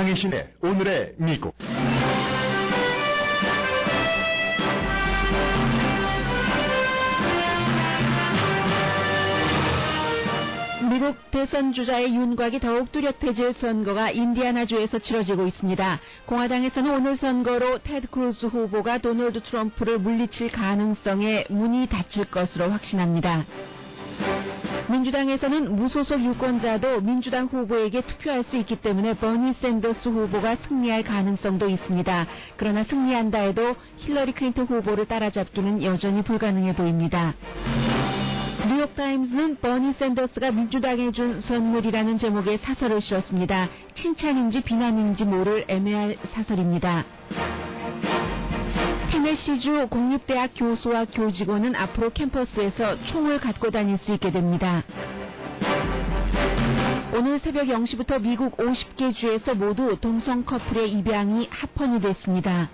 강혜신의 오늘의 미국. 미국 대선 주자의 윤곽이 더욱 뚜렷해질 선거가 인디애나주에서 치러지고 있습니다. 공화당에서는 오늘 선거로 테드 크루즈 후보가 도널드 트럼프를 물리칠 가능성에 문이 닫힐 것으로 확신합니다. 민주당에서는 무소속 유권자도 민주당 후보에게 투표할 수 있기 때문에 버니 샌더스 후보가 승리할 가능성도 있습니다. 그러나 승리한다 해도 힐러리 클린턴 후보를 따라잡기는 여전히 불가능해 보입니다. 뉴욕타임스는 버니 샌더스가 민주당에 준 선물이라는 제목의 사설을 실었습니다. 칭찬인지 비난인지 모를 애매할 사설입니다. 테네시주 공립대학 교수와 교직원은 앞으로 캠퍼스에서 총을 갖고 다닐 수 있게 됩니다. 오늘 새벽 0시부터 미국 50개 주에서 모두 동성 커플의 입양이 합헌이 됐습니다.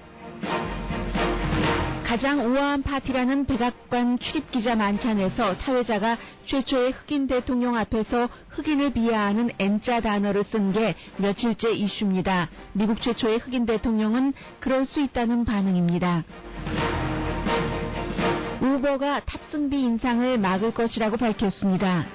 가장 우아한 파티라는 백악관 출입기자 만찬에서 사회자가 최초의 흑인 대통령 앞에서 흑인을 비하하는 N자 단어를 쓴 게 며칠째 이슈입니다. 미국 최초의 흑인 대통령은 그럴 수 있다는 반응입니다. 우버가 탑승비 인상을 막을 것이라고 밝혔습니다.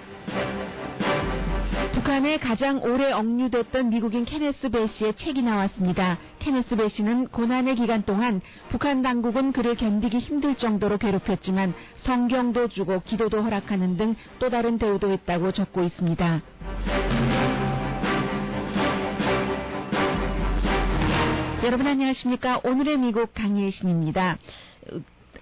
북한에 가장 오래 억류됐던 미국인 케네스 베시의 책이 나왔습니다. 케네스 베시는 고난의 기간 동안 북한 당국은 그를 견디기 힘들 정도로 괴롭혔지만 성경도 주고 기도도 허락하는 등 또 다른 대우도 했다고 적고 있습니다. 여러분 안녕하십니까? 오늘의 미국 강예신입니다.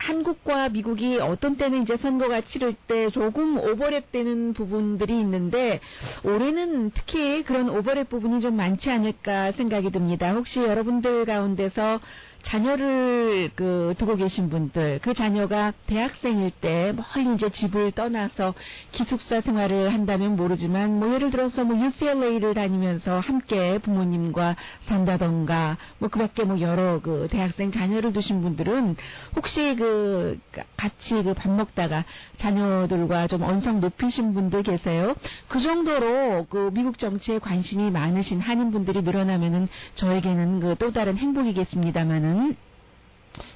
한국과 미국이 어떤 때는 이제 선거가 치를 때 조금 오버랩되는 부분들이 있는데 올해는 특히 그런 오버랩 부분이 좀 많지 않을까 생각이 듭니다. 혹시 여러분들 가운데서 자녀를 두고 계신 분들, 그 자녀가 대학생일 때 멀리 이제 집을 떠나서 기숙사 생활을 한다면 모르지만 예를 들어서 UCLA를 다니면서 함께 부모님과 산다던가 그 밖에 여러 대학생 자녀를 두신 분들은 혹시 같이 밥 먹다가 자녀들과 좀 언성 높이신 분들 계세요? 그 정도로 미국 정치에 관심이 많으신 한인분들이 늘어나면은 저에게는 또 다른 행복이겠습니다만은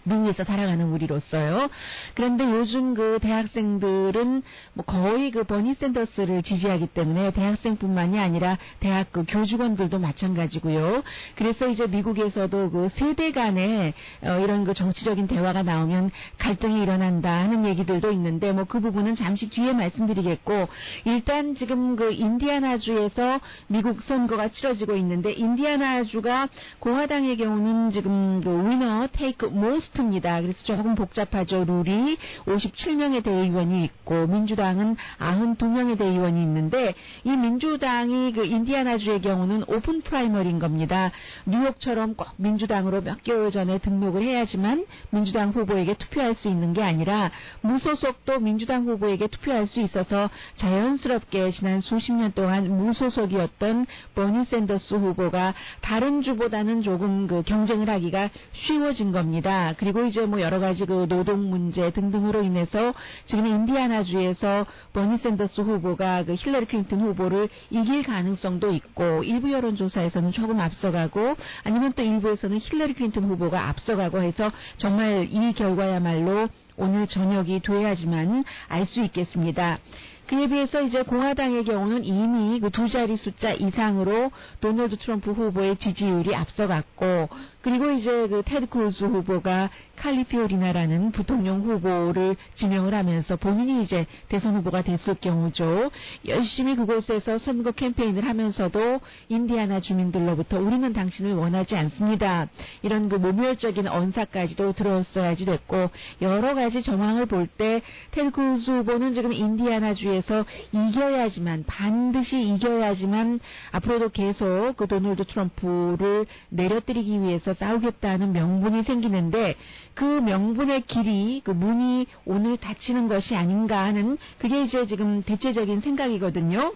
미국에서 살아가는 우리로서요. 그런데 요즘 대학생들은 거의 버니 샌더스를 지지하기 때문에 대학생뿐만이 아니라 대학 교직원들도 마찬가지고요. 그래서 이제 미국에서도 세대 간에 이런 정치적인 대화가 나오면 갈등이 일어난다 하는 얘기들도 있는데 그 부분은 잠시 뒤에 말씀드리겠고 일단 지금 인디애나주에서 미국 선거가 치러지고 있는데 인디애나주가 공화당의 경우는 지금 위너 테이크 모스트입니다. 그래서 조금 복잡하죠. 룰이 57명의 대의원이 있고 민주당은 92명의 대의원이 있는데 이 민주당이 인디애나주의 경우는 오픈 프라이머리인 겁니다. 뉴욕처럼 꼭 민주당으로 몇 개월 전에 등록을 해야지만 민주당 후보에게 투표할 수 있는 게 아니라 무소속도 민주당 후보에게 투표할 수 있어서 자연스럽게 지난 수십 년 동안 무소속이었던 버니 샌더스 후보가 다른 주보다는 조금 경쟁을 하기가 쉬워진 겁니다. 그리고 이제 여러 가지 노동 문제 등등으로 인해서 지금 인디애나주에서 버니 샌더스 후보가 힐러리 클린턴 후보를 이길 가능성도 있고 일부 여론조사에서는 조금 앞서가고 아니면 또 일부에서는 힐러리 클린턴 후보가 앞서가고 해서 정말 이 결과야말로 오늘 저녁이 돼야지만 알 수 있겠습니다. 그에 비해서 이제 공화당의 경우는 이미 두 자리 숫자 이상으로 도널드 트럼프 후보의 지지율이 앞서갔고 그리고 이제 테드 크루즈 후보가 칼리피오리나라는 부통령 후보를 지명을 하면서 본인이 이제 대선 후보가 됐을 경우죠. 열심히 그곳에서 선거 캠페인을 하면서도 인디애나 주민들로부터 우리는 당신을 원하지 않습니다. 이런 모멸적인 언사까지도 들었어야지 됐고 여러 가지 정황을 볼 때 테드 크루즈 후보는 지금 인디애나주에서 이겨야지만 반드시 이겨야지만 앞으로도 계속 도널드 트럼프를 내려뜨리기 위해서 싸우겠다는 명분이 생기는데 그 명분의 길이 문이 오늘 닫히는 것이 아닌가 하는 그게 이제 지금 대체적인 생각이거든요.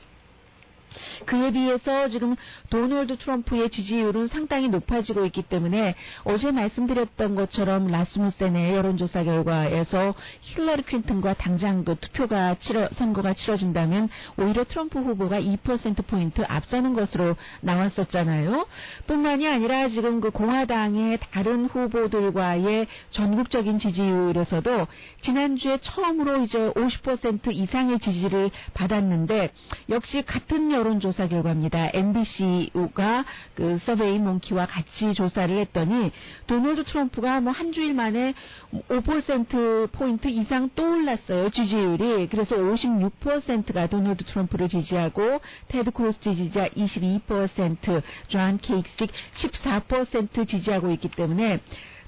그에 비해서 지금 도널드 트럼프의 지지율은 상당히 높아지고 있기 때문에 어제 말씀드렸던 것처럼 라스무센의 여론조사 결과에서 힐러리 클린턴과 당장 그 선거가 치러진다면 오히려 트럼프 후보가 2%포인트 앞서는 것으로 나왔었잖아요. 뿐만이 아니라 지금 그 공화당의 다른 후보들과의 전국적인 지지율에서도 지난주에 처음으로 이제 50% 이상의 지지를 받았는데 역시 같은 여론조사 결과입니다. MBC가 그 서베이 몽키와 같이 조사를 했더니 도널드 트럼프가 뭐 한 주일 만에 5%포인트 이상 또 올랐어요. 지지율이. 그래서 56%가 도널드 트럼프를 지지하고 테드 크루스 지지자 22%, 존 케이식 14% 지지하고 있기 때문에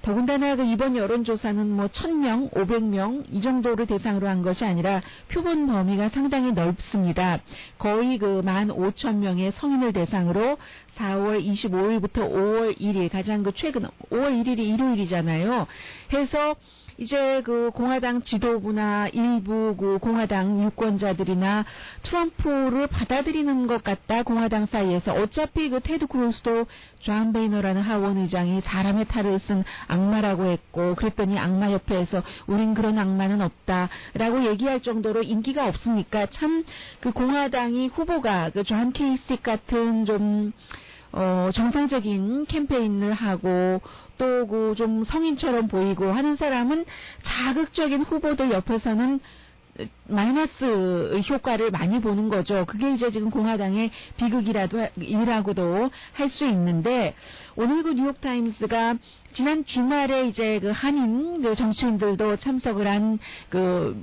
더군다나 그 이번 여론조사는 뭐 1000명, 500명 이 정도를 대상으로 한 것이 아니라 표본 범위가 상당히 넓습니다. 거의 그 15,000명의 성인을 대상으로 4월 25일부터 5월 1일 가장 그 최근 5월 1일이 일요일이잖아요. 해서 이제 그 공화당 지도부나 일부 그 공화당 유권자들이나 트럼프를 받아들이는 것 같다. 공화당 사이에서 어차피 그 테드 크루스도 존 베이너라는 하원 의장이 사람의 탈을 쓴 악마라고 했고 그랬더니 악마 협회에서 우린 그런 악마는 없다라고 얘기할 정도로 인기가 없으니까 참 그 공화당이 후보가 그 존 케이식 같은 좀 정상적인 캠페인을 하고 또 그 좀 성인처럼 보이고 하는 사람은 자극적인 후보들 옆에서는 마이너스 효과를 많이 보는 거죠. 그게 이제 지금 공화당의 비극이라고도 할 수 있는데 오늘 그 뉴욕타임스가 지난 주말에 이제 그 한인 그 정치인들도 참석을 한 그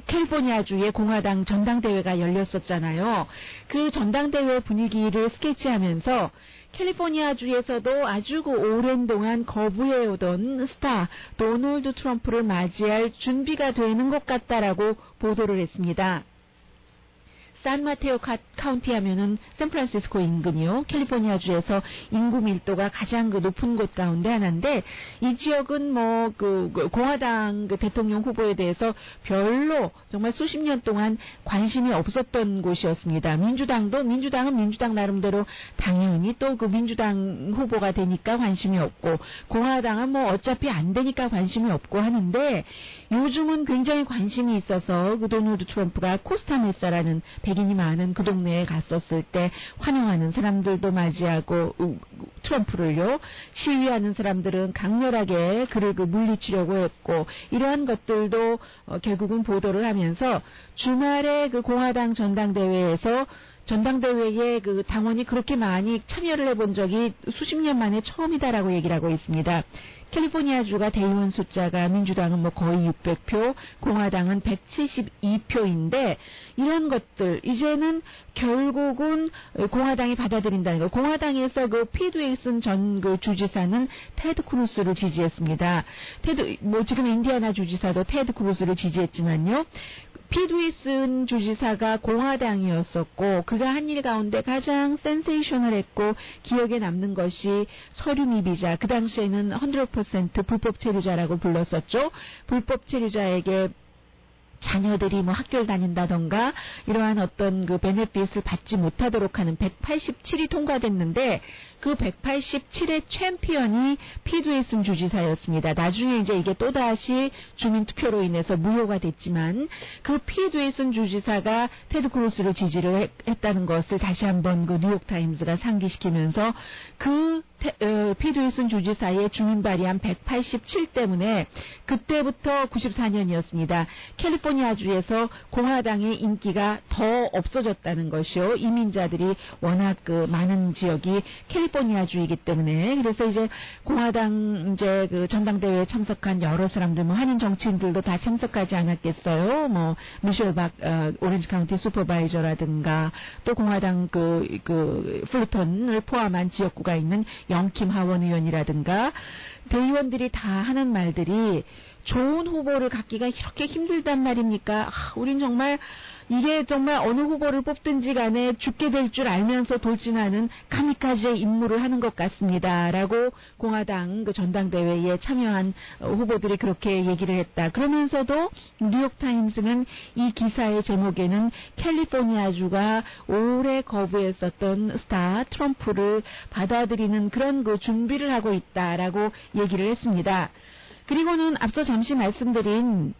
캘리포니아주의 공화당 전당대회가 열렸었잖아요. 그 전당대회 분위기를 스케치하면서 캘리포니아주에서도 아주 오랜 동안 거부해오던 스타 도널드 트럼프를 맞이할 준비가 되는 것 같다라고 보도를 했습니다. 산마테오 카운티 하면은 샌프란시스코 인근이요. 캘리포니아주에서 인구 밀도가 가장 그 높은 곳 가운데 하나인데 이 지역은 뭐 그 공화당 그 대통령 후보에 대해서 별로 정말 수십 년 동안 관심이 없었던 곳이었습니다. 민주당은 민주당 나름대로 당연히 또 그 민주당 후보가 되니까 관심이 없고 공화당은 뭐 어차피 안 되니까 관심이 없고 하는데 요즘은 굉장히 관심이 있어서 그 도널드 트럼프가 코스타메사라는 백인이 많은 그 동네에 갔었을 때 환영하는 사람들도 맞이하고 트럼프를요. 시위하는 사람들은 강렬하게 그를 물리치려고 했고 이러한 것들도 결국은 보도를 하면서 주말에 그 공화당 전당대회에 그 당원이 그렇게 많이 참여를 해본 적이 수십 년 만에 처음이다라고 얘기를 하고 있습니다. 캘리포니아주가 대의원 숫자가 민주당은 뭐 거의 600표, 공화당은 172표인데 이런 것들 이제는 결국은 공화당이 받아들인다는 거. 공화당에서 그 피트 윌슨 전 그 주지사는 테드 크루스를 지지했습니다. 지금 인디애나 주지사도 테드 크루스를 지지했지만요. 피트 윌슨 주지사가 공화당이었었고 그가 한 일 가운데 가장 센세이셔널했고 기억에 남는 것이 서류 미비자, 그 당시에는 100% 불법 체류자라고 불렀었죠. 불법 체류자에게 자녀들이 뭐 학교를 다닌다던가 이러한 어떤 그 베네핏을 받지 못하도록 하는 187이 통과됐는데 그 187의 챔피언이 피트 윌슨 주지사였습니다. 나중에 이제 이게 또다시 주민투표로 인해서 무효가 됐지만 그 피트 윌슨 주지사가 테드 크루스를 지지를 했다는 것을 다시 한번 그 뉴욕타임스가 상기시키면서 그 피트 윌슨 주지사의 주민 발의안 187 때문에 그때부터 94년이었습니다. 캘리포니아주에서 공화당의 인기가 더 없어졌다는 것이요. 이민자들이 워낙 그 많은 지역이 캘리포니아주이기 때문에 그래서 이제 공화당 이제 그 전당대회에 참석한 여러 사람들 뭐 한인 정치인들도 다 참석하지 않았겠어요. 뭐 미셸 오렌지 카운티 슈퍼바이저라든가 또 공화당 그 플루턴을 포함한 지역구가 있는 영킴 하원 의원이라든가 대의원들이 다 하는 말들이 좋은 후보를 갖기가 이렇게 힘들단 말입니까? 우린 정말 이게 정말 어느 후보를 뽑든지 간에 죽게 될 줄 알면서 돌진하는 카미카제 임무를 하는 것 같습니다. 라고 공화당 그 전당대회에 참여한 후보들이 그렇게 얘기를 했다. 그러면서도 뉴욕타임스는 이 기사의 제목에는 캘리포니아주가 오래 거부했었던 스타 트럼프를 받아들이는 그런 그 준비를 하고 있다라고 얘기를 했습니다. 그리고는 앞서 잠시 말씀드린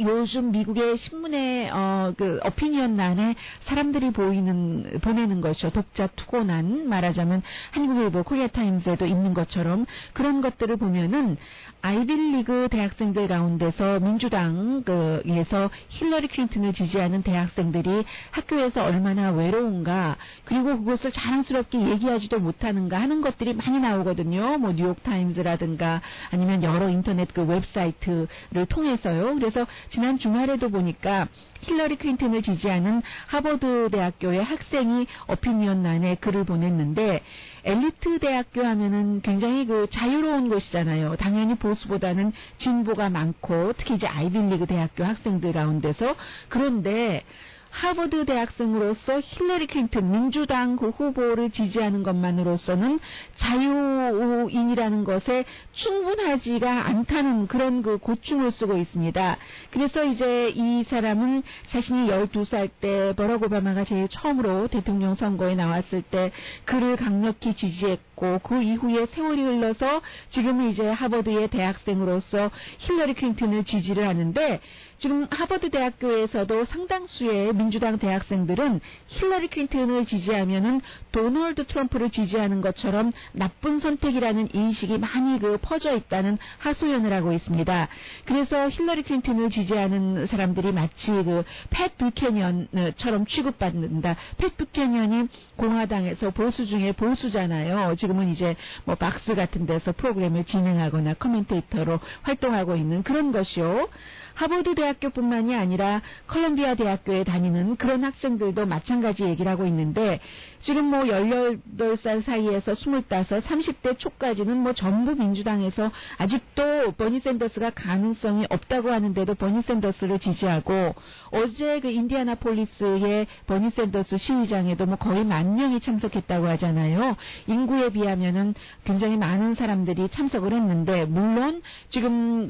요즘 미국의 신문의 그 어피니언란에 사람들이 보내는 것이죠. 독자 투고난, 말하자면 한국일보 코리아타임스에도 있는 것처럼 그런 것들을 보면은 아이비리그 대학생들 가운데서 민주당에서 힐러리 클린턴을 지지하는 대학생들이 학교에서 얼마나 외로운가, 그리고 그것을 자랑스럽게 얘기하지도 못하는가 하는 것들이 많이 나오거든요. 뭐 뉴욕타임스라든가 아니면 여러 인터넷 그 웹사이트를 통해서요. 그래서 지난 주말에도 보니까 힐러리 클린턴을 지지하는 하버드 대학교의 학생이 어피니언란에 글을 보냈는데, 엘리트 대학교 하면은 굉장히 그 자유로운 곳이잖아요. 당연히 보수보다는 진보가 많고, 특히 이제 아이비리그 대학교 학생들 가운데서. 그런데 하버드 대학생으로서 힐러리 클린턴 민주당 그 후보를 지지하는 것만으로서는 자유인이라는 것에 충분하지가 않다는 그런 그 고충을 쓰고 있습니다. 그래서 이제 이 사람은 자신이 12살 때 버락 오바마가 제일 처음으로 대통령 선거에 나왔을 때 그를 강력히 지지했고, 그 이후에 세월이 흘러서 지금은 이제 하버드의 대학생으로서 힐러리 클린턴을 지지를 하는데, 지금 하버드 대학교에서도 상당수의 민주당 대학생들은 힐러리 클린턴을 지지하면은 도널드 트럼프를 지지하는 것처럼 나쁜 선택이라는 인식이 많이 그 퍼져 있다는 하소연을 하고 있습니다. 그래서 힐러리 클린턴을 지지하는 사람들이 마치 그 팻 뷰캐넌처럼 취급받는다. 팻 뷰캐넌이 공화당에서 보수 중에 보수잖아요. 지금은 이제 뭐 박스 같은 데서 프로그램을 진행하거나 커멘테이터로 활동하고 있는 그런 것이요. 하버드 대학교뿐만이 아니라 컬럼비아 대학교에 다니는 그런 학생들도 마찬가지 얘기를 하고 있는데, 지금 뭐 18살 사이에서 25, 30대 초까지는 뭐 전부 민주당에서 아직도 버니 샌더스가 가능성이 없다고 하는데도 버니 샌더스를 지지하고, 어제 그 인디애나폴리스의 버니 샌더스 시위장에도 뭐 거의 10,000명이 참석했다고 하잖아요. 인구에 비하면은 굉장히 많은 사람들이 참석을 했는데, 물론 지금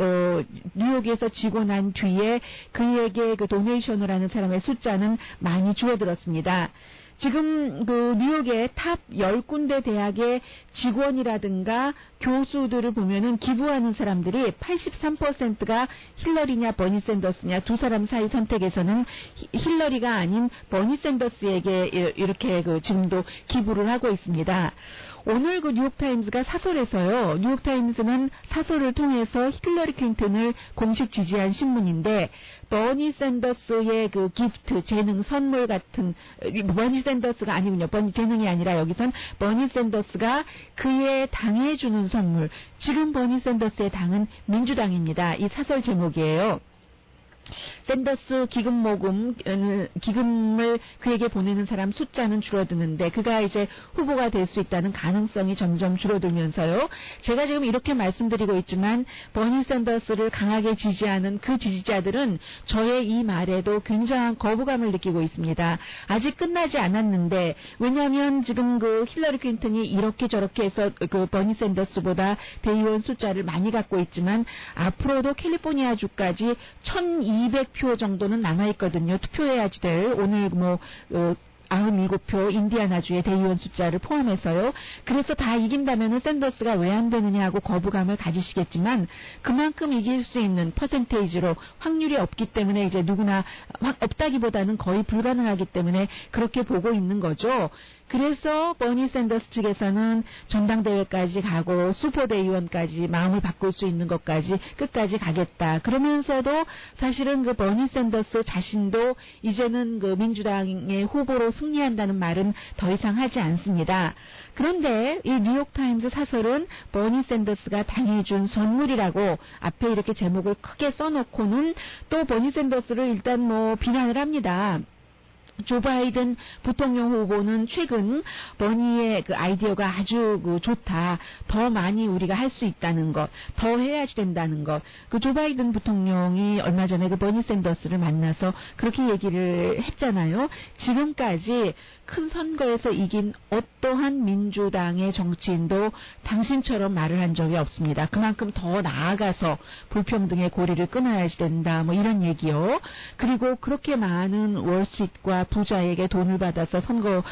뉴욕에서 지고 난 뒤에 그에게 그 도네이션을 하는 사람의 숫자는 많이 줄어들었습니다. 지금 그 뉴욕의 탑 10군데 대학의 직원이라든가 교수들을 보면은 기부하는 사람들이 83%가 힐러리냐 버니 샌더스냐 두 사람 사이 선택에서는 힐러리가 아닌 버니 샌더스에게 이렇게 그 지금도 기부를 하고 있습니다. 오늘 그 뉴욕타임스가 사설에서요. 뉴욕타임스는 사설을 통해서 힐러리 클린턴을 공식 지지한 신문인데, 버니 샌더스의 그 기프트, 재능 선물 같은, 버니 샌더스가 아니군요. 재능이 아니라 여기선 버니 샌더스가 그의 당에 주는 선물. 지금 버니 샌더스의 당은 민주당입니다. 이 사설 제목이에요. 샌더스 기금을 그에게 보내는 사람 숫자는 줄어드는데 그가 이제 후보가 될 수 있다는 가능성이 점점 줄어들면서요. 제가 지금 이렇게 말씀드리고 있지만 버니 샌더스를 강하게 지지하는 그 지지자들은 저의 이 말에도 굉장한 거부감을 느끼고 있습니다. 아직 끝나지 않았는데, 왜냐하면 지금 그 힐러리 클린턴이 이렇게 저렇게 해서 그 버니 샌더스보다 대의원 숫자를 많이 갖고 있지만 앞으로도 캘리포니아주까지 1,200표 정도는 남아있거든요. 투표해야지 될 오늘 뭐 97표 인디애나주의 대의원 숫자를 포함해서요. 그래서 다 이긴다면은 샌더스가 왜 안 되느냐 하고 거부감을 가지시겠지만, 그만큼 이길 수 있는 퍼센테이지로 확률이 없기 때문에 이제 누구나 없다기보다는 거의 불가능하기 때문에 그렇게 보고 있는 거죠. 그래서 버니 샌더스 측에서는 전당대회까지 가고 슈퍼대의원까지 마음을 바꿀 수 있는 것까지 끝까지 가겠다. 그러면서도 사실은 그 버니 샌더스 자신도 이제는 그 민주당의 후보로 승리한다는 말은 더 이상 하지 않습니다. 그런데 이 뉴욕타임스 사설은 버니 샌더스가 당해 준 선물이라고 앞에 이렇게 제목을 크게 써놓고는 또 버니 샌더스를 일단 뭐 비난을 합니다. 조 바이든 부통령 후보는 최근 버니의 그 아이디어가 아주 좋다. 더 많이 우리가 할 수 있다는 것, 더 해야지 된다는 것. 그 조 바이든 부통령이 얼마 전에 그 버니 샌더스를 만나서 그렇게 얘기를 했잖아요. 지금까지 큰 선거에서 이긴 어떠한 민주당의 정치인도 당신처럼 말을 한 적이 없습니다. 그만큼 더 나아가서 불평등의 고리를 끊어야지 된다. 뭐 이런 얘기요. 그리고 그렇게 많은 월스트리트과 부자에게 돈을 받아서 선거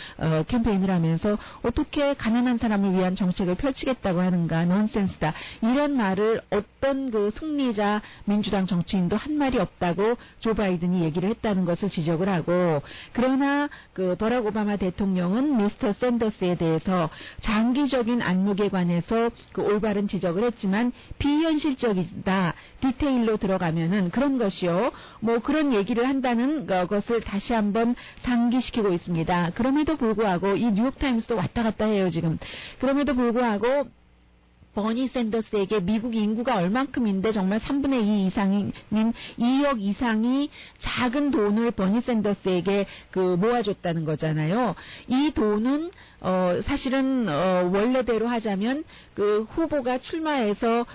캠페인을 하면서 어떻게 가난한 사람을 위한 정책을 펼치겠다고 하는가, 넌센스다. 이런 말을 어떤 그 승리자 민주당 정치인도 한 말이 없다고 조 바이든이 얘기를 했다는 것을 지적을 하고, 그러나 그 버락 오바마 대통령은 미스터 샌더스에 대해서 장기적인 안목에 관해서 그 올바른 지적을 했지만 비현실적이다. 디테일로 들어가면은 그런 것이요. 뭐 그런 얘기를 한다는 것을 다시 한번 상기시키고 있습니다. 그럼에도 불구하고 이 뉴욕타임스도 왔다 갔다 해요, 지금. 그럼에도 불구하고 버니 샌더스에게 미국 인구가 얼만큼인데 정말 3분의 2 이상인 2억 이상이 작은 돈을 버니 샌더스에게 그 모아줬다는 거잖아요. 이 돈은 사실은 원래대로 하자면 그 후보가 출마해서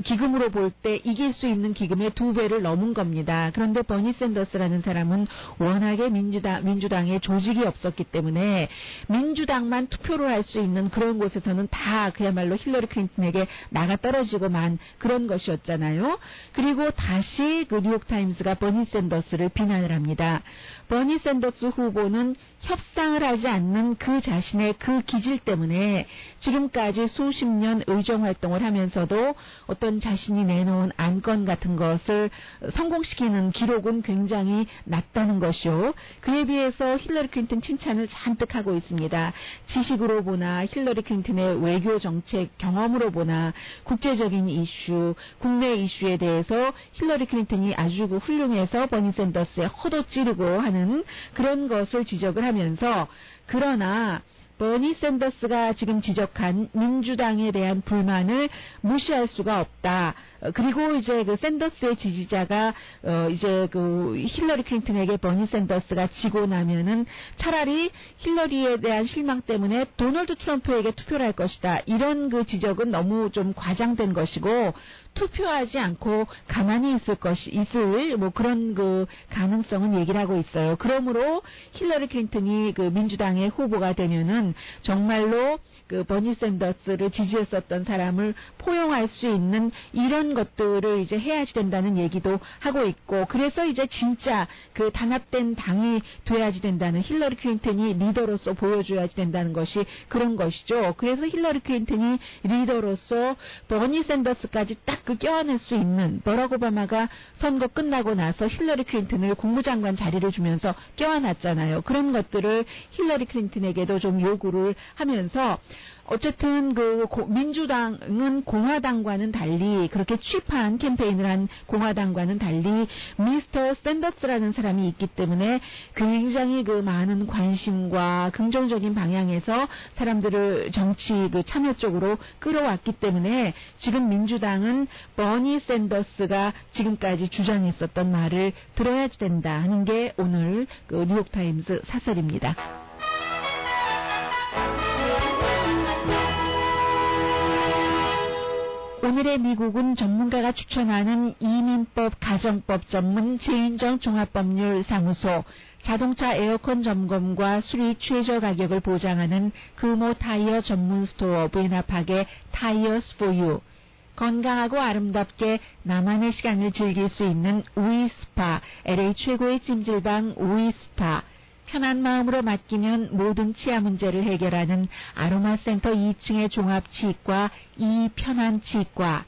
기금으로 볼 때 이길 수 있는 기금의 2배를 넘은 겁니다. 그런데 버니 샌더스라는 사람은 워낙에 민주당에 조직이 없었기 때문에 민주당만 투표를 할 수 있는 그런 곳에서는 다 그야말로 힐러리 클린턴에게 나가 떨어지고만 그런 것이었잖아요. 그리고 다시 그 뉴욕타임스가 버니 샌더스를 비난을 합니다. 버니 샌더스 후보는 협상을 하지 않는 그 자신의 그 기질 때문에 지금까지 수십 년 의정활동을 하면서도 어떤 자신이 내놓은 안건 같은 것을 성공시키는 기록은 굉장히 낮다는 것이요. 그에 비해서 힐러리 클린턴 칭찬을 잔뜩 하고 있습니다. 지식으로 보나 힐러리 클린턴의 외교 정책 경험으로 보나 국제적인 이슈, 국내 이슈에 대해서 힐러리 클린턴이 아주 훌륭해서 버니 샌더스에 허도 찌르고 하는 그런 것을 지적을 하면서, 그러나 버니 샌더스가 지금 지적한 민주당에 대한 불만을 무시할 수가 없다. 그리고 이제 그 샌더스의 지지자가 이제 그 힐러리 클린턴에게 버니 샌더스가 지고 나면은 차라리 힐러리에 대한 실망 때문에 도널드 트럼프에게 투표를 할 것이다. 이런 그 지적은 너무 좀 과장된 것이고, 투표하지 않고 가만히 있을 뭐 그런 그 가능성은 얘기를 하고 있어요. 그러므로 힐러리 클린턴이 그 민주당의 후보가 되면은 정말로 그 버니 샌더스를 지지했었던 사람을 포용할 수 있는 이런 것들을 이제 해야지 된다는 얘기도 하고 있고, 그래서 이제 진짜 그 단합된 당이 돼야지 된다는, 힐러리 클린턴이 리더로서 보여줘야지 된다는 것이 그런 것이죠. 그래서 힐러리 클린턴이 리더로서 버니 샌더스까지 딱 그 껴안을 수 있는, 버락 오바마가 선거 끝나고 나서 힐러리 클린턴을 국무장관 자리를 주면서 껴안았잖아요. 그런 것들을 힐러리 클린턴에게도 좀 요구를 하면서, 어쨌든 그 민주당은 공화당과는 달리, 그렇게 취판 캠페인을 한 공화당과는 달리 미스터 샌더스라는 사람이 있기 때문에 굉장히 그 많은 관심과 긍정적인 방향에서 사람들을 정치 그 참여 쪽으로 끌어왔기 때문에 지금 민주당은 버니 샌더스가 지금까지 주장했었던 말을 들어야지 된다 하는 게 오늘 그 뉴욕타임스 사설입니다. 오늘의 미국은 전문가가 추천하는 이민법 가정법 전문 제인정 종합법률사무소, 자동차 에어컨 점검과 수리 최저 가격을 보장하는 금호 타이어 전문 스토어 부에나팍의 타이어스 포유, 건강하고 아름답게 나만의 시간을 즐길 수 있는 우이스파, LA 최고의 찜질방 우이스파, 편한 마음으로 맡기면 모든 치아 문제를 해결하는 아로마센터 2층의 종합치과 이편한치과,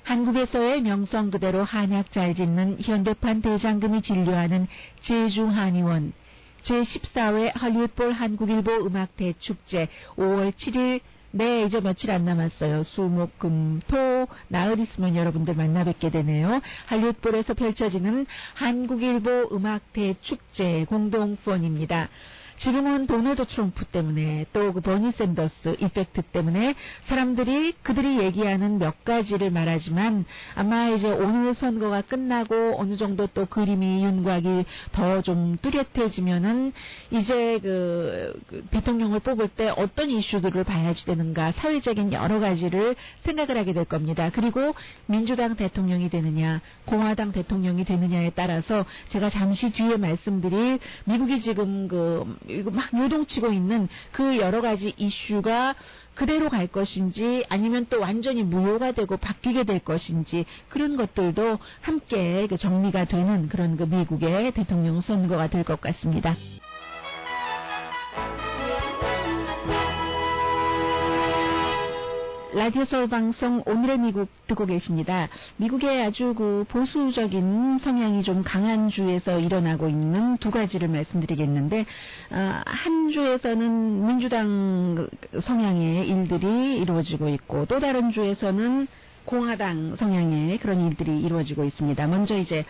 한국에서의 명성 그대로 한약 잘 짓는 현대판 대장금이 진료하는 제주한의원, 제14회 할리우드볼 한국일보 음악대축제 5월 7일, 네, 이제 며칠 안 남았어요. 수, 목, 금, 토, 나흘 있으면 여러분들 만나 뵙게 되네요. 할리우드볼에서 펼쳐지는 한국일보 음악대축제 공동 후원입니다. 지금은 도널드 트럼프 때문에 또 그 버니 샌더스 이펙트 때문에 사람들이 그들이 얘기하는 몇 가지를 말하지만 아마 이제 오늘 선거가 끝나고 어느 정도 또 그림이 윤곽이 더 좀 뚜렷해지면은 이제 그 대통령을 뽑을 때 어떤 이슈들을 봐야지 되는가 사회적인 여러 가지를 생각을 하게 될 겁니다. 그리고 민주당 대통령이 되느냐 공화당 대통령이 되느냐에 따라서 제가 잠시 뒤에 말씀드릴 미국이 지금 이거 막 요동치고 있는 그 여러 가지 이슈가 그대로 갈 것인지 아니면 또 완전히 무효가 되고 바뀌게 될 것인지 그런 것들도 함께 정리가 되는 그런 그 미국의 대통령 선거가 될 것 같습니다. 라디오 서울 방송 오늘의 미국 듣고 계십니다. 미국의 아주 그 보수적인 성향이 좀 강한 주에서 일어나고 있는 두 가지를 말씀드리겠는데 한 주에서는 민주당 성향의 일들이 이루어지고 있고 또 다른 주에서는 공화당 성향의 그런 일들이 이루어지고 있습니다. 먼저 이제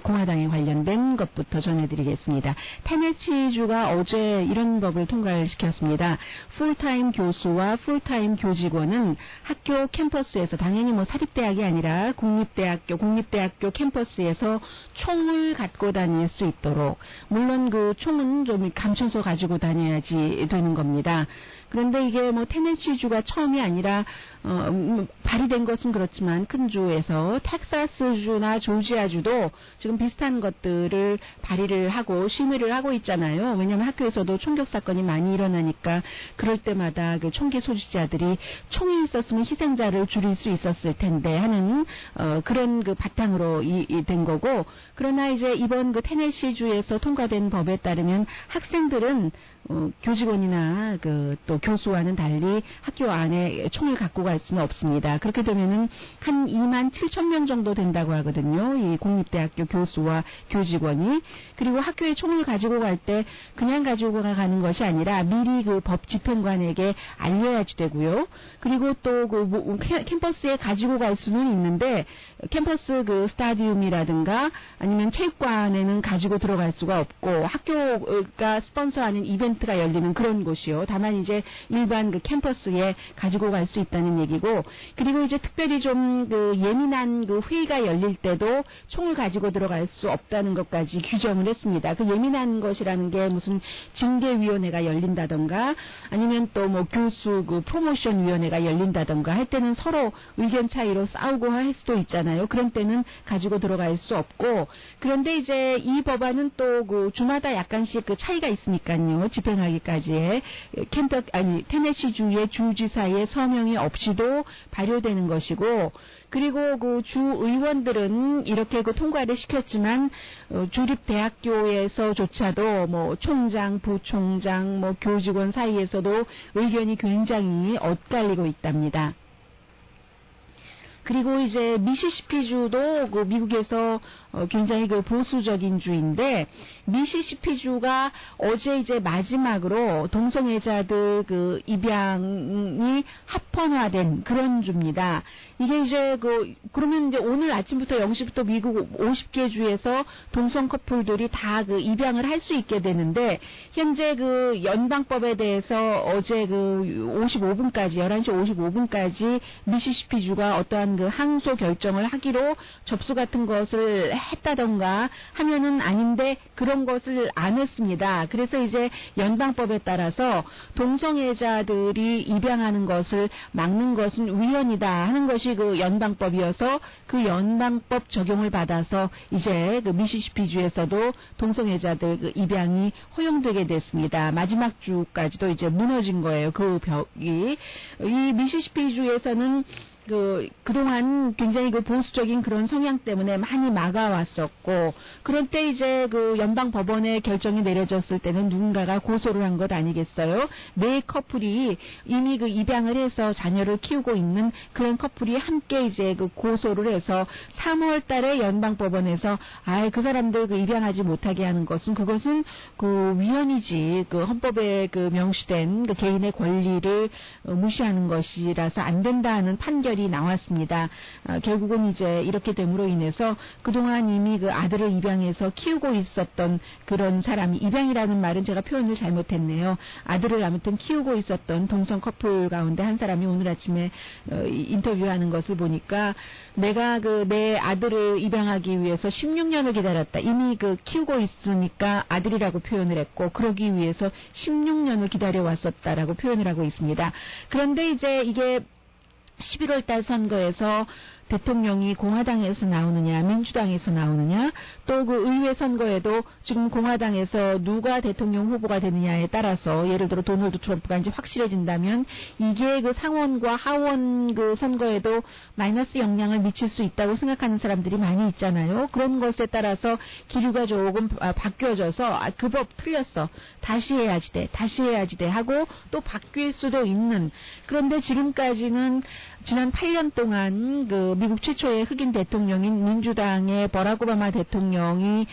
공화당에 관련된 것부터 전해드리겠습니다. 테네시주가 어제 이런 법을 통과를 시켰습니다. 풀타임 교수와 풀타임 교직원은 학교 캠퍼스에서 당연히 뭐 사립대학이 아니라 공립대학교 캠퍼스에서 총을 갖고 다닐 수 있도록 물론 그 총은 좀 감춰서 가지고 다녀야지 되는 겁니다. 그런데 이게 뭐 테네시주가 처음이 아니라 발의된 것은 그렇지만 큰 주에서 텍사스주나 조지아주도 지금 비슷한 것들을 발의를 하고 심의를 하고 있잖아요. 왜냐하면 학교에서도 총격 사건이 많이 일어나니까 그럴 때마다 그 총기 소지자들이 총이 있었으면 희생자를 줄일 수 있었을 텐데 하는 그런 그 바탕으로 된 거고 그러나 이제 이번 그 테네시주에서 통과된 법에 따르면 학생들은 교직원이나 또 교수와는 달리 학교 안에 총을 갖고 갈 수는 없습니다. 그렇게 되면은 한 2만 7천 명 정도 된다고 하거든요. 이 공립대학교 교수와 교직원이. 그리고 학교에 총을 가지고 갈 때 그냥 가지고 가는 것이 아니라 미리 그 법 집행관에게 알려야지 되고요. 그리고 또 그 캠퍼스에 가지고 갈 수는 있는데 캠퍼스 그 스타디움이라든가 아니면 체육관에는 가지고 들어갈 수가 없고 학교가 스폰서하는 이벤트가 열리는 그런 곳이요. 다만 이제 일반 그 캠퍼스에 가지고 갈 수 있다는 얘기고 그리고 이제 특별히 좀 그 예민한 그 회의가 열릴 때도 총을 가지고 들어갈 수 없다는 것까지 규정을 했습니다. 그 예민한 것이라는 게 무슨 징계위원회가 열린다던가 아니면 또 뭐 교수 그 프로모션 위원회가 열린다던가 할 때는 서로 의견 차이로 싸우고 할 수도 있잖아요. 그런 때는 가지고 들어갈 수 없고 그런데 이제 이 법안은 또 그 주마다 약간씩 그 차이가 있으니까요. 집행하기까지의 테네시주의 주지사의 서명이 없이도 발효되는 것이고 그리고 그 주 의원들은 이렇게 그 통과를 시켰지만 주립 대학교에서조차도 뭐 총장, 부총장, 뭐 교직원 사이에서도 의견이 굉장히 엇갈리고 있답니다. 그리고 이제 미시시피주도 그 미국에서 굉장히 그 보수적인 주인데 미시시피주가 어제 이제 마지막으로 동성애자들 그 입양이 합헌화된 그런 주입니다. 이게 이제 그러면 이제 오늘 아침부터 0시부터 미국 50개 주에서 동성 커플들이 다 그 입양을 할 수 있게 되는데 현재 그 연방법에 대해서 어제 그 55분까지 11시 55분까지 미시시피주가 어떠한 그 항소 결정을 하기로 접수 같은 것을 했다던가 하면은 아닌데 그런 것을 안 했습니다. 그래서 이제 연방법에 따라서 동성애자들이 입양하는 것을 막는 것은 위헌이다 하는 것이 그 연방법이어서 그 연방법 적용을 받아서 이제 그 미시시피주에서도 동성애자들 그 입양이 허용되게 됐습니다. 마지막 주까지도 이제 무너진 거예요. 그 벽이. 이 미시시피주에서는 그동안 굉장히 그 보수적인 그런 성향 때문에 많이 막아왔었고, 그런 때 이제 그 연방법원의 결정이 내려졌을 때는 누군가가 고소를 한 것 아니겠어요? 네 커플이 이미 그 입양을 해서 자녀를 키우고 있는 그런 커플이 함께 이제 그 고소를 해서 3월 달에 연방법원에서 그 사람들 그 입양하지 못하게 하는 것은 그것은 그 위헌이지, 그 헌법에 그 명시된 그 개인의 권리를 무시하는 것이라서 안 된다 하는 판결 판결이 나왔습니다. 결국은 이제 이렇게 됨으로 인해서 그동안 이미 그 아들을 입양해서 키우고 있었던 그런 사람이, 입양이라는 말은 제가 표현을 잘못했네요. 아들을 아무튼 키우고 있었던 동성 커플 가운데 한 사람이 오늘 아침에 인터뷰하는 것을 보니까 내가 내 아들을 입양하기 위해서 16년을 기다렸다. 이미 키우고 있으니까 아들이라고 표현을 했고, 그러기 위해서 16년을 기다려왔었다라고 표현을 하고 있습니다. 그런데 이제 이게 11월 달 선거에서 대통령이 공화당에서 나오느냐 민주당에서 나오느냐, 또 그 의회 선거에도 지금 공화당에서 누가 대통령 후보가 되느냐에 따라서, 예를 들어 도널드 트럼프가 이제 확실해진다면 이게 그 상원과 하원 그 선거에도 마이너스 영향을 미칠 수 있다고 생각하는 사람들이 많이 있잖아요. 그런 것에 따라서 기류가 조금 바뀌어져서 그 법 틀렸어, 다시 해야지 돼 하고 또 바뀔 수도 있는. 그런데 지금까지는 지난 8년 동안 미국 최초의 흑인 대통령인 민주당의 버락 오바마 대통령이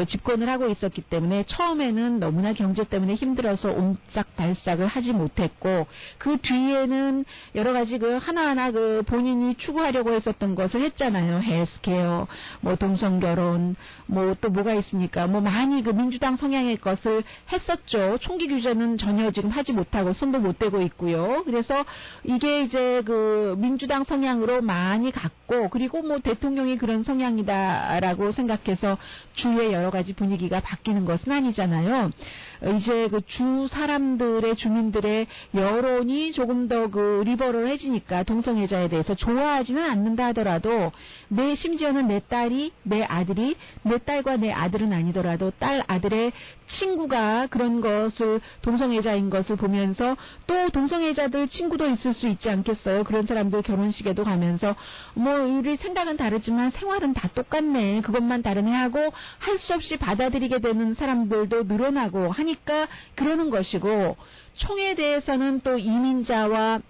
집권을 하고 있었기 때문에 처음에는 너무나 경제 때문에 힘들어서 옴짝달싹을 하지 못했고, 그 뒤에는 여러 가지 하나하나 본인이 추구하려고 했었던 것을 했잖아요. 헬스케어, 동성결혼, 또 뭐가 있습니까? 많이 민주당 성향의 것을 했었죠. 총기 규제는 전혀 지금 하지 못하고 손도 못 대고 있고요. 그래서 이게 이제 민주당 성향으로 많이 갔고, 그리고 대통령이 그런 성향이다라고 생각해서 주의 여러 가지 분위기가 바뀌는 것은 아니잖아요. 이제 주 사람들의, 주민들의 여론이 조금 더 리버럴해지니까 동성애자에 대해서 좋아하지는 않는다 하더라도, 심지어는 내 딸이, 내 아들이, 내 딸과 내 아들은 아니더라도 딸, 아들의 친구가 그런 것을, 동성애자인 것을 보면서 또 동성애자들 친구도 있을 수 있지 않겠어요? 그런 사람들 결혼식에도 가면서 우리 생각은 다르지만 생활은 다 똑같네, 그것만 다르네 하고 할 수 없이 받아들이게 되는 사람들도 늘어나고 하니까 그러는 것이고, 총에 대해서는 또 이민자와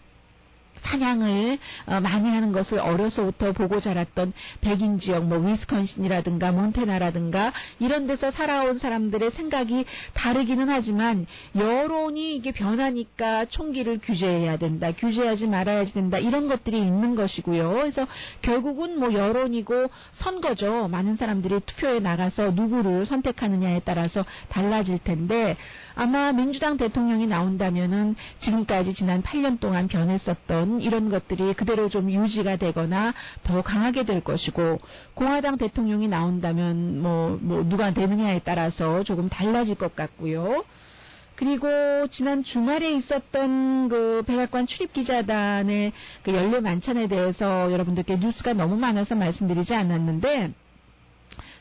사냥을 많이 하는 것을 어려서부터 보고 자랐던 백인 지역, 위스콘신이라든가 몬태나라든가 이런 데서 살아온 사람들의 생각이 다르기는 하지만, 여론이 이게 변하니까 총기를 규제해야 된다, 규제하지 말아야지 된다, 이런 것들이 있는 것이고요. 그래서 결국은 여론이고 선거죠. 많은 사람들이 투표에 나가서 누구를 선택하느냐에 따라서 달라질 텐데, 아마 민주당 대통령이 나온다면은 지금까지 지난 8년 동안 변했었던 이런 것들이 그대로 좀 유지가 되거나 더 강하게 될 것이고, 공화당 대통령이 나온다면 누가 되느냐에 따라서 조금 달라질 것 같고요. 그리고 지난 주말에 있었던 백악관 출입기자단의 연례 만찬에 대해서 여러분들께 뉴스가 너무 많아서 말씀드리지 않았는데,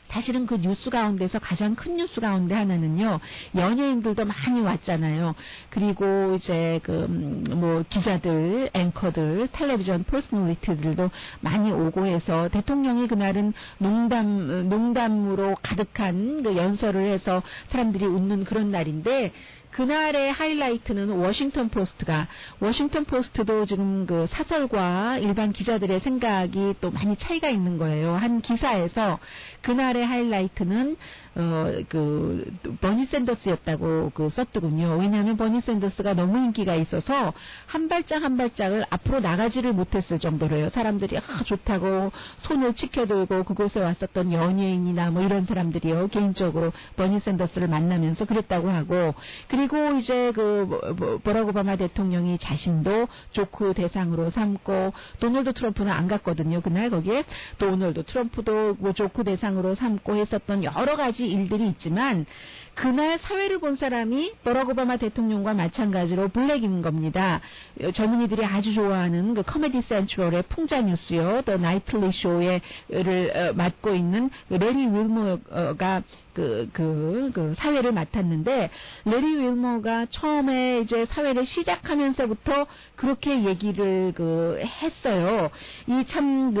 사실은 그 뉴스 가운데서 가장 큰 뉴스 가운데 하나는요, 연예인들도 많이 왔잖아요. 그리고 이제 기자들, 앵커들, 텔레비전 퍼스널리티들도 많이 오고 해서 대통령이 그날은 농담으로 가득한 연설을 해서 사람들이 웃는 그런 날인데, 그날의 하이라이트는 워싱턴 포스트도 지금 사설과 일반 기자들의 생각이 또 많이 차이가 있는 거예요. 한 기사에서 그날의 하이라이트는 버니 샌더스였다고 썼더군요. 왜냐하면 버니 샌더스가 너무 인기가 있어서 한 발짝 한 발짝을 앞으로 나가지를 못했을 정도로요. 사람들이 좋다고 손을 치켜들고 그곳에 왔었던 연예인이나 이런 사람들이요, 개인적으로 버니 샌더스를 만나면서 그랬다고 하고, 그리고 이제 버락 오바마 대통령이 자신도 조크 대상으로 삼고, 도널드 트럼프는 안 갔거든요. 그날 거기에 도널드 트럼프도 조크 대상으로 삼고 했었던 여러 가지 일들이 있지만, 그날 사회를 본 사람이 버락 오바마 대통령과 마찬가지로 블랙인 겁니다. 젊은이들이 아주 좋아하는 코미디 센트럴의 풍자 뉴스요, 더 나이틀리 쇼를 맡고 있는 레리 윌머가 사회를 맡았는데, 레리 윌머가 처음에 이제 사회를 시작하면서부터 그렇게 얘기를 했어요. 이 참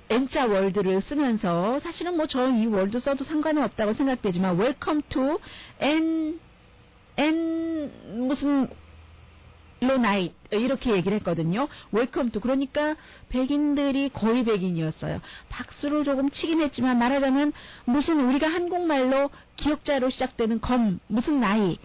N자 월드를 쓰면서, 사실은 저 이 월드 써도 상관은 없다고 생각되지만, welcome to N 무슨 나이트 이렇게 얘기를 했거든요. 웰컴 투. 그러니까 백인들이 거의 백인이었어요. 박수를 조금 치긴 했지만, 말하자면 무슨 우리가 한국말로 기역자로 시작되는 무슨 나이,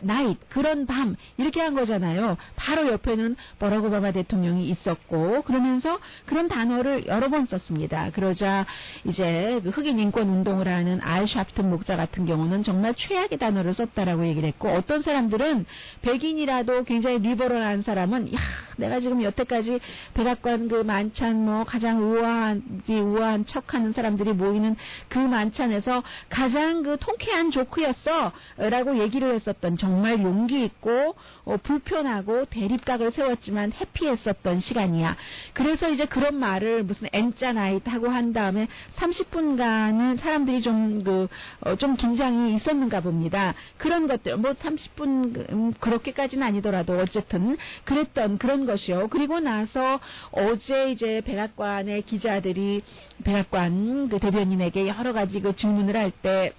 나잇, 그런 밤, 이렇게 한 거잖아요. 바로 옆에는 버락 오바마 대통령이 있었고, 그러면서 그런 단어를 여러 번 썼습니다. 그러자 이제 그 흑인 인권 운동을 하는 알 샤프튼 목사 같은 경우는 정말 최악의 단어를 썼다라고 얘기를 했고, 어떤 사람들은 백인이라도 굉장히 리버럴한 사람은, 야, 내가 지금 여태까지 백악관 그 만찬 뭐 가장 우아한 척하는 사람들이 모이는 그 만찬에서 가장 그 통쾌한 조크였어 라고 얘기를 했었던, 정말 용기 있고 불편하고 대립각을 세웠지만 해피했었던 시간이야. 그래서 이제 그런 말을 무슨 N자 나잇 하고 한 다음에 30분간은 사람들이 좀 긴장이 있었는가 봅니다. 그런 것들 뭐 30분 그렇게까지는 아니더라도 어쨌든 그랬던 그런 것이요. 그리고 나서 어제 이제 백악관의 기자들이 백악관 그 대변인에게 여러 가지 그 질문을 할 때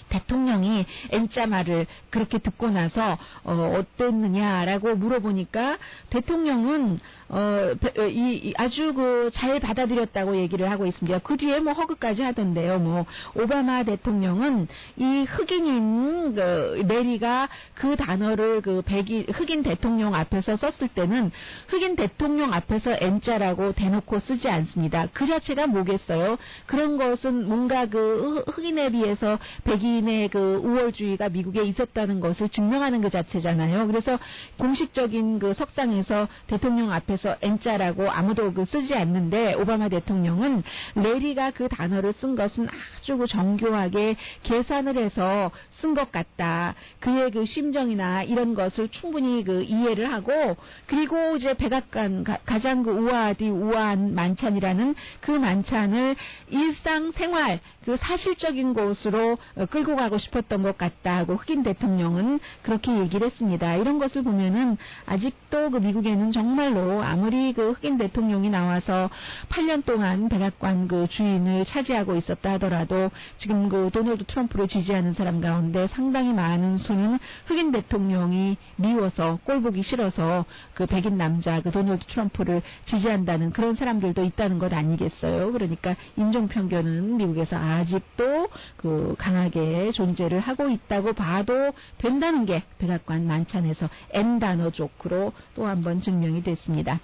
대통령이 N자 말을 그렇게 듣고 나서 어땠느냐라고 물어보니까 대통령은 아주 그 잘 받아들였다고 얘기를 하고 있습니다. 그 뒤에 뭐 허그까지 하던데요. 뭐 오바마 대통령은 이 흑인인 그 레리가 그 단어를 그 흑인 대통령 앞에서 썼을 때는 흑인 대통령 앞에서 N자라고 대놓고 쓰지 않습니다. 그 자체가 뭐겠어요? 그런 것은 뭔가 그 흑인에 비해서 백인의 그 우월주의가 미국에 있었다는 것을 증명하는 그 자체잖아요. 그래서 공식적인 그 석상에서 대통령 앞에서 N자라고 아무도 그 쓰지 않는데, 오바마 대통령은 레리가 그 단어를 쓴 것은 아주 그 정교하게 계산을 해서 쓴 것 같다. 그의 그 심정이나 이런 것을 충분히 그 이해를 하고, 그리고 이제 백악관 가장 그 우아한 만찬이라는 그 만찬을 일상생활 그 사실적인 곳으로 끌고 가고 싶었던 것 같다 하고 흑인 대통령은 그렇게 얘기를 했습니다. 이런 것을 보면은 아직도 그 미국에는 정말로 아무리 그 흑인 대통령이 나와서 8년 동안 백악관 그 주인을 차지하고 있었다 하더라도 지금 그 도널드 트럼프를 지지하는 사람 가운데 상당히 많은 수는 흑인 대통령이 미워서 꼴보기 싫어서 그 백인 남자 그 도널드 트럼프를 지지한다는 그런 사람들도 있다는 것 아니겠어요? 그러니까 인종편견은 미국에서 아직도 그 강하게 존재를 하고 있다고 봐도 된다는 게 백악관 만찬에서 N단어 조크로 또 한 번 증명이 됐습니다.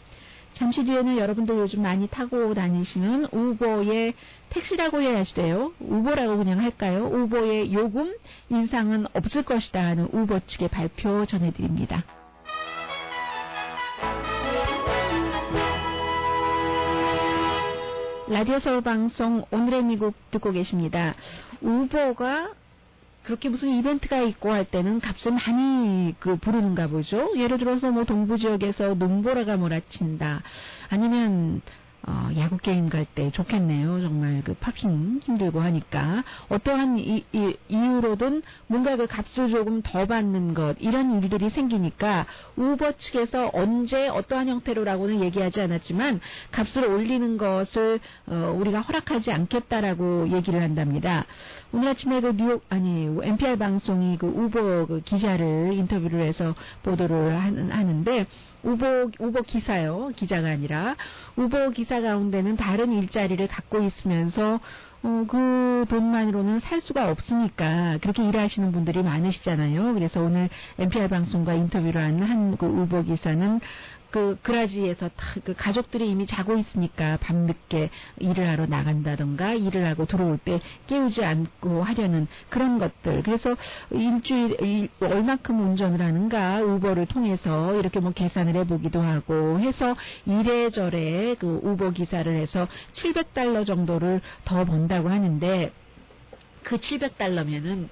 잠시 뒤에는 여러분들 요즘 많이 타고 다니시는 우버의 택시라고 해야 하시대요. 우버라고 그냥 할까요? 우버의 요금 인상은 없을 것이다 하는 우버 측의 발표 전해드립니다. 라디오 서울 방송 오늘의 미국 듣고 계십니다. 우버가 그렇게 무슨 이벤트가 있고 할 때는 값을 많이 부르는가 보죠. 예를 들어서 뭐 동부 지역에서 눈보라가 몰아친다. 아니면 야구 게임 갈 때 좋겠네요. 정말 그 파킹 힘들고 하니까 어떠한 이유로든 뭔가 그 값을 조금 더 받는 것, 이런 일들이 생기니까 우버 측에서 언제 어떠한 형태로라고는 얘기하지 않았지만 값을 올리는 것을 우리가 허락하지 않겠다라고 얘기를 한답니다. 오늘 아침에 그 NPR 방송이 그 우버 그 기자를 인터뷰를 해서 보도를 하는데, 우버 기사요. 기자가 아니라 우버 기사 가운데는 다른 일자리를 갖고 있으면서 그 돈만으로는 살 수가 없으니까 그렇게 일하시는 분들이 많으시잖아요. 그래서 오늘 NPR 방송과 인터뷰를 한 그 우버 기사는 그 그라지에서 그 가족들이 이미 자고 있으니까 밤늦게 일을 하러 나간다던가 일을 하고 들어올 때 깨우지 않고 하려는 그런 것들. 그래서 일주일 얼마큼 운전을 하는가 우버를 통해서 이렇게 뭐 계산을 해보기도 하고 해서 이래저래 그 우버 기사를 해서 $700 정도를 더 번다고 하는데, 그 $700면은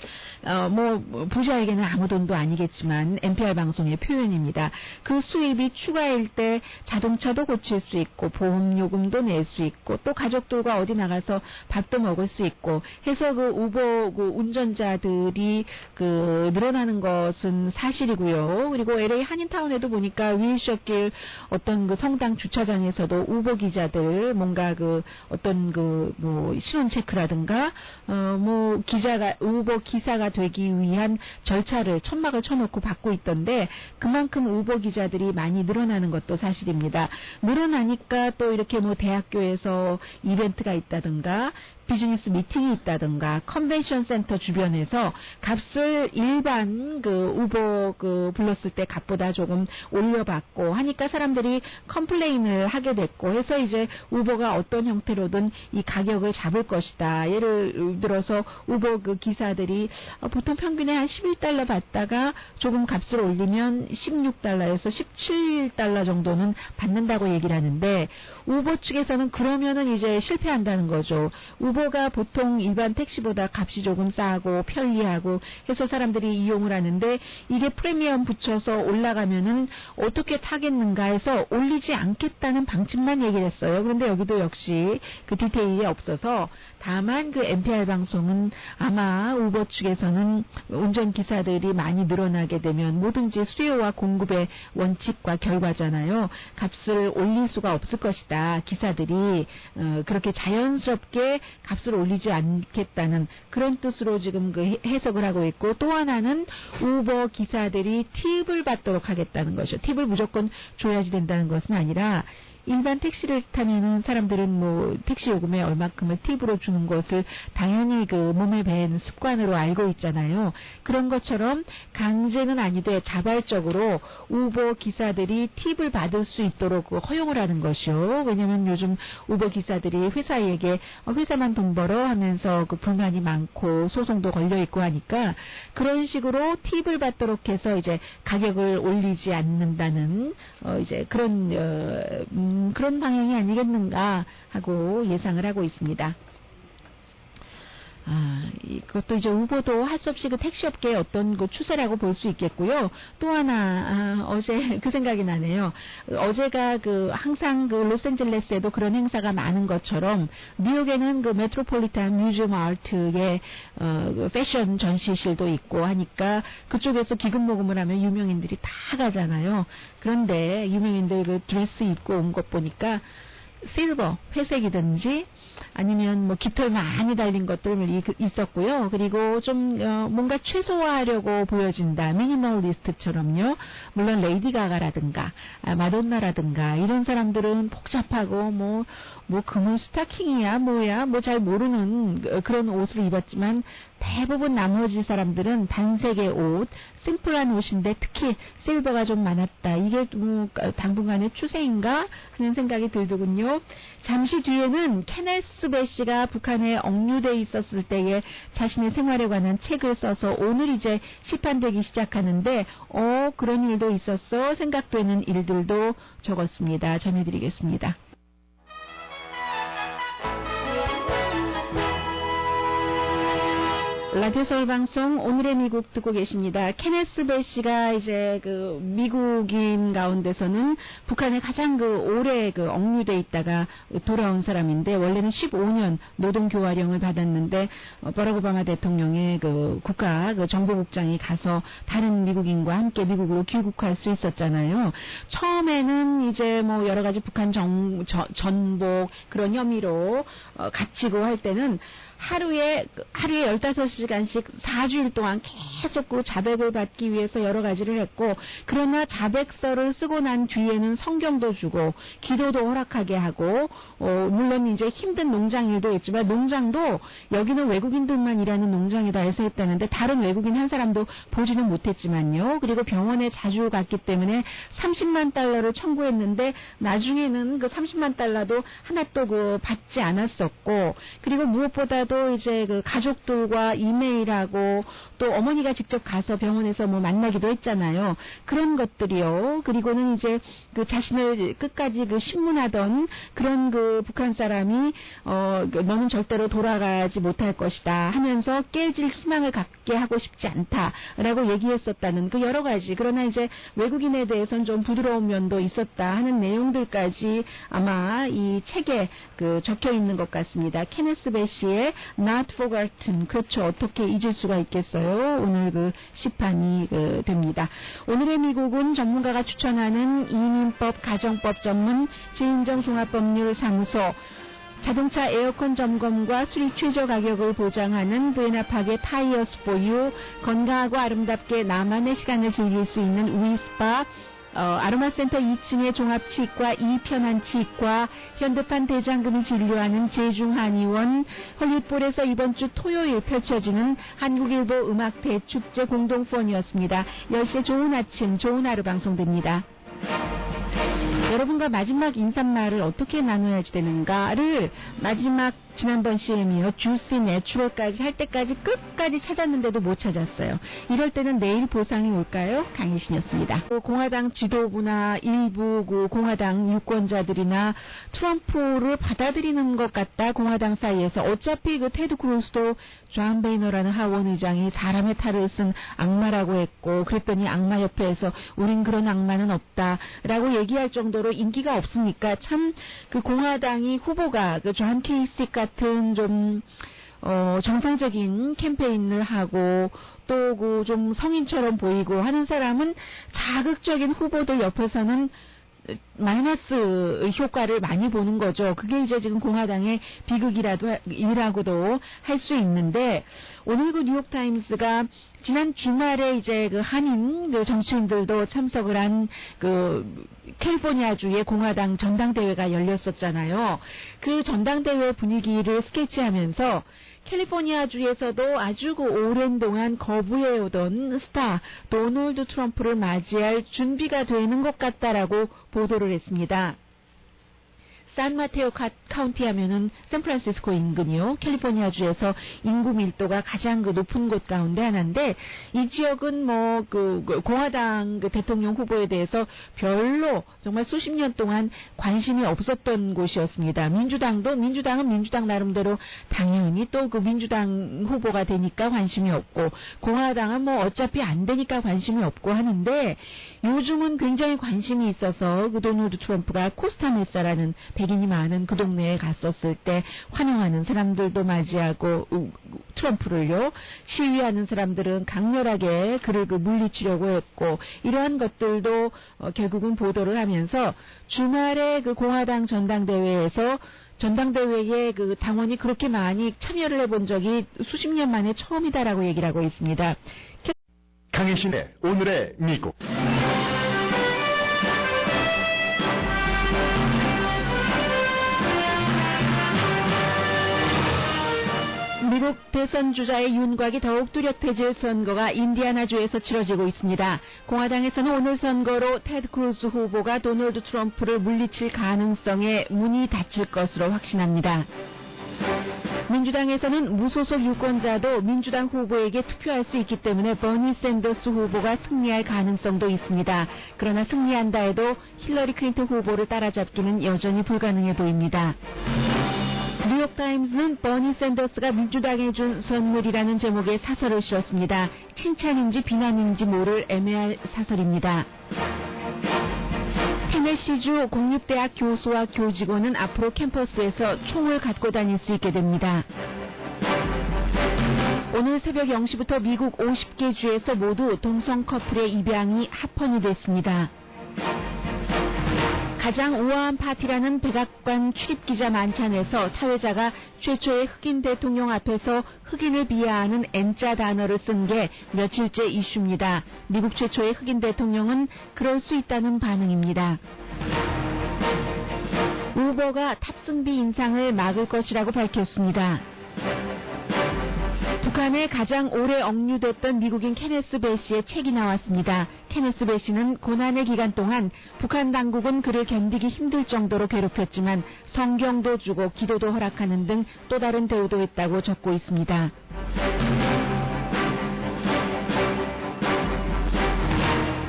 뭐 부자에게는 아무 돈도 아니겠지만 NPR 방송의 표현입니다. 그 수입이 추가일 때 자동차도 고칠 수 있고 보험 요금도 낼 수 있고 또 가족들과 어디 나가서 밥도 먹을 수 있고 해서 그 우버 그 운전자들이 그 늘어나는 것은 사실이고요. 그리고 LA 한인타운에도 보니까 윌셔길 어떤 그 성당 주차장에서도 우버 기자들 뭔가 그 어떤 그 뭐 신원 체크라든가 뭐 우버 기사가 되기 위한 절차를 천막을 쳐놓고 받고 있던데, 그만큼 우버 기자들이 많이 늘어나는 것도 사실입니다. 늘어나니까 또 이렇게 뭐 대학교에서 이벤트가 있다든가 비즈니스 미팅이 있다든가 컨벤션 센터 주변에서 값을 일반 그 우버 그 불렀을 때 값보다 조금 올려받고 하니까 사람들이 컴플레인을 하게 됐고 해서 이제 우버가 어떤 형태로든 이 가격을 잡을 것이다. 예를 들어서 우버 그 기사들이 보통 평균에 한 11달러 받다가 조금 값을 올리면 16달러에서 17달러 정도는 받는다고 얘기를 하는데 우버 측에서는 그러면은 이제 실패한다는 거죠. 우버가 보통 일반 택시보다 값이 조금 싸고 편리하고 해서 사람들이 이용을 하는데 이게 프리미엄 붙여서 올라가면은 어떻게 타겠는가 해서 올리지 않겠다는 방침만 얘기를 했어요. 그런데 여기도 역시 그 디테일이 없어서 다만 그 NPR 방송은 아마 우버 측에서는 운전기사들이 많이 늘어나게 되면 뭐든지 수요와 공급의 원칙과 결과잖아요. 값을 올릴 수가 없을 것이다. 기사들이 그렇게 자연스럽게 값을 올리지 않겠다는 그런 뜻으로 지금 그 해석을 하고 있고 또 하나는 우버 기사들이 팁을 받도록 하겠다는 것이죠. 팁을 무조건 줘야지 된다는 것은 아니라 일반 택시를 타면은 사람들은 뭐 택시 요금에 얼마큼을 팁으로 주는 것을 당연히 그 몸에 밴 습관으로 알고 있잖아요. 그런 것처럼 강제는 아니되 자발적으로 우버 기사들이 팁을 받을 수 있도록 허용을 하는 것이요. 왜냐하면 요즘 우버 기사들이 회사에게 회사만 돈 벌어 하면서 그 불만이 많고 소송도 걸려 있고 하니까 그런 식으로 팁을 받도록 해서 이제 가격을 올리지 않는다는 이제 그런 방향이 아니겠는가 하고 예상을 하고 있습니다. 이것도 이제 우버도 할 수 없이 그 택시업계의 어떤 그 추세라고 볼 수 있겠고요. 또 하나, 어제 그 생각이 나네요. 어제가 그 항상 그 로스앤젤레스에도 그런 행사가 많은 것처럼 뉴욕에는 그 메트로폴리탄 뮤지엄 아트의 그 패션 전시실도 있고 하니까 그쪽에서 기금 모금을 하면 유명인들이 다 가잖아요. 그런데 유명인들 그 드레스 입고 온 것 보니까 실버, 회색이든지 아니면 뭐 깃털 많이 달린 것들 있었고요. 그리고 좀 뭔가 최소화하려고 보여진다. 미니멀리스트처럼요. 물론 레이디 가가라든가 마돈나라든가 이런 사람들은 복잡하고 뭐 금은 스타킹이야 뭐야 뭐 잘 모르는 그런 옷을 입었지만 대부분 나머지 사람들은 단색의 옷, 심플한 옷인데 특히 실버가 좀 많았다. 이게 뭐 당분간의 추세인가 하는 생각이 들더군요. 잠시 뒤에는 케네스 베시가 북한에 억류돼 있었을 때에 자신의 생활에 관한 책을 써서 오늘 이제 시판되기 시작하는데 그런 일도 있었어 생각되는 일들도 적었습니다. 전해드리겠습니다. 라디오 서울 방송 오늘의 미국 듣고 계십니다. 케네스 베시가 이제 그 미국인 가운데서는 북한에 가장 그 오래 그 억류돼 있다가 돌아온 사람인데 원래는 15년 노동교화령을 받았는데 버락 오바마 대통령의 그 국가 그 정보국장이 가서 다른 미국인과 함께 미국으로 귀국할 수 있었잖아요. 처음에는 이제 뭐 여러 가지 북한 전복 그런 혐의로 갇히고 할 때는 하루에 15시간씩 4주일 동안 계속 그 자백을 받기 위해서 여러 가지를 했고 그러나 자백서를 쓰고 난 뒤에는 성경도 주고 기도도 허락하게 하고 물론 이제 힘든 농장 일도 했지만 농장도 여기는 외국인들만 일하는 농장이다 해서 했다는데 다른 외국인 한 사람도 보지는 못했지만요. 그리고 병원에 자주 갔기 때문에 30만 달러를 청구했는데 나중에는 그 30만 달러도 하나도 그 받지 않았었고 그리고 무엇보다도 이제 그 가족들과 이메일하고 또 어머니가 직접 가서 병원에서 뭐 만나기도 했잖아요. 그런 것들이요. 그리고는 이제 그 자신을 끝까지 그 신문하던 그런 그 북한 사람이 너는 절대로 돌아가지 못할 것이다 하면서 깨질 희망을 갖게 하고 싶지 않다라고 얘기했었다는 그 여러 가지. 그러나 이제 외국인에 대해서는 좀 부드러운 면도 있었다 하는 내용들까지 아마 이 책에 그 적혀 있는 것 같습니다. 케네스 베시의 Not Forgotten. 그렇죠. 어떻게 잊을 수가 있겠어요. 오늘 그 시판이 됩니다. 오늘의 미국은 전문가가 추천하는 이민법, 가정법 전문 진인정 종합법률사무소 자동차 에어컨 점검과 수리 최저 가격을 보장하는 부에나파게 타이어스 포유 건강하고 아름답게 나만의 시간을 즐길 수 있는 위스파 아로마센터 2층의 종합치과, 이편한치과, 현대판 대장금이 진료하는 제중한의원, 헐리우드볼에서 이번 주 토요일 펼쳐지는 한국일보 음악대축제 공동후원이었습니다. 10시에 좋은 아침, 좋은 하루 방송됩니다. 여러분과 마지막 인사말을 어떻게 나눠야지 되는가를 마지막 지난번 CM이요. 주시 내추럴까지 할 때까지 끝까지 찾았는데도 못 찾았어요. 이럴 때는 내일 보상이 올까요? 강희신이었습니다. 공화당 지도부나 일부 공화당 유권자들이나 트럼프를 받아들이는 것 같다. 공화당 사이에서 어차피 테드 크루스도 존 베이너라는 하원 의장이 사람의 탈을 쓴 악마라고 했고 그랬더니 악마 협회에서 우린 그런 악마는 없다라고 얘기할 정도로 인기가 없으니까 참 공화당이 후보가 존 케이시 같은 좀 정상적인 캠페인을 하고 또 좀 성인처럼 보이고 하는 사람은 자극적인 후보들 옆에서는 마이너스 효과를 많이 보는 거죠. 그게 이제 지금 공화당의 비극이라고도 할 수 있는데 오늘 뉴욕타임스가 지난 주말에 이제 한인 정치인들도 참석을 한 캘리포니아주의 공화당 전당대회가 열렸었잖아요. 그 전당대회 분위기를 스케치하면서 캘리포니아주에서도 아주 오랜 동안 거부해오던 스타 도널드 트럼프를 맞이할 준비가 되는 것 같다라고 보도를 했습니다. 산마테오 카운티 하면은 샌프란시스코 인근이요. 캘리포니아주에서 인구 밀도가 가장 높은 곳 가운데 하나인데 이 지역은 공화당 대통령 후보에 대해서 별로 정말 수십 년 동안 관심이 없었던 곳이었습니다. 민주당은 민주당 나름대로 당연히 또 민주당 후보가 되니까 관심이 없고 공화당은 어차피 안 되니까 관심이 없고 하는데 요즘은 굉장히 관심이 있어서 도널드 트럼프가 코스타메사라는 백인이 많은 그 동네에 갔었을 때 환영하는 사람들도 맞이하고 트럼프를요. 시위하는 사람들은 강렬하게 그를 물리치려고 했고 이러한 것들도 결국은 보도를 하면서 주말에 공화당 전당대회에서 전당대회에 당원이 그렇게 많이 참여를 해본 적이 수십 년 만에 처음이다라고 얘기를 하고 있습니다. 강희신의 오늘의 미국. 미국 대선 주자의 윤곽이 더욱 뚜렷해질 선거가 인디애나주에서 치러지고 있습니다. 공화당에서는 오늘 선거로 테드 크루스 후보가 도널드 트럼프를 물리칠 가능성에 문이 닫힐 것으로 확신합니다. 민주당에서는 무소속 유권자도 민주당 후보에게 투표할 수 있기 때문에 버니 샌더스 후보가 승리할 가능성도 있습니다. 그러나 승리한다 해도 힐러리 클린턴 후보를 따라잡기는 여전히 불가능해 보입니다. 뉴욕타임스는 버니 샌더스가 민주당에 준 선물이라는 제목의 사설을 실었습니다. 칭찬인지 비난인지 모를 애매할 사설입니다. 테네시주 공립대학 교수와 교직원은 앞으로 캠퍼스에서 총을 갖고 다닐 수 있게 됩니다. 오늘 새벽 0시부터 미국 50개 주에서 모두 동성 커플의 입양이 합헌이 됐습니다. 가장 우아한 파티라는 백악관 출입기자 만찬에서 사회자가 최초의 흑인 대통령 앞에서 흑인을 비하하는 N자 단어를 쓴 게 며칠째 이슈입니다. 미국 최초의 흑인 대통령은 그럴 수 있다는 반응입니다. 우버가 탑승비 인상을 막을 것이라고 밝혔습니다. 북한에 가장 오래 억류됐던 미국인 케네스 배 씨의 책이 나왔습니다. 케네스 배 씨는 고난의 기간 동안 북한 당국은 그를 견디기 힘들 정도로 괴롭혔지만 성경도 주고 기도도 허락하는 등 또 다른 대우도 했다고 적고 있습니다.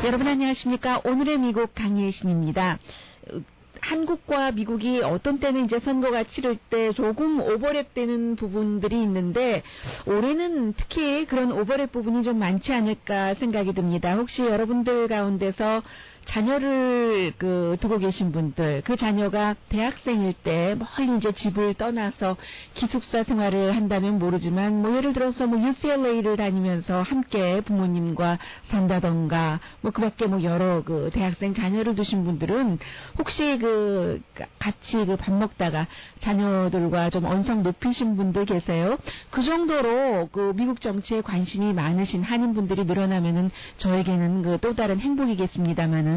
여러분 안녕하십니까? 오늘의 미국 강예신입니다. 한국과 미국이 어떤 때는 이제 선거가 치를 때 조금 오버랩되는 부분들이 있는데 올해는 특히 그런 오버랩 부분이 좀 많지 않을까 생각이 듭니다. 혹시 여러분들 가운데서 자녀를 두고 계신 분들, 그 자녀가 대학생일 때 멀리 이제 집을 떠나서 기숙사 생활을 한다면 모르지만 예를 들어서 UCLA를 다니면서 함께 부모님과 산다던가 그 밖에 여러 대학생 자녀를 두신 분들은 혹시 같이 밥 먹다가 자녀들과 좀 언성 높이신 분들 계세요? 그 정도로 미국 정치에 관심이 많으신 한인분들이 늘어나면은 저에게는 또 다른 행복이겠습니다만은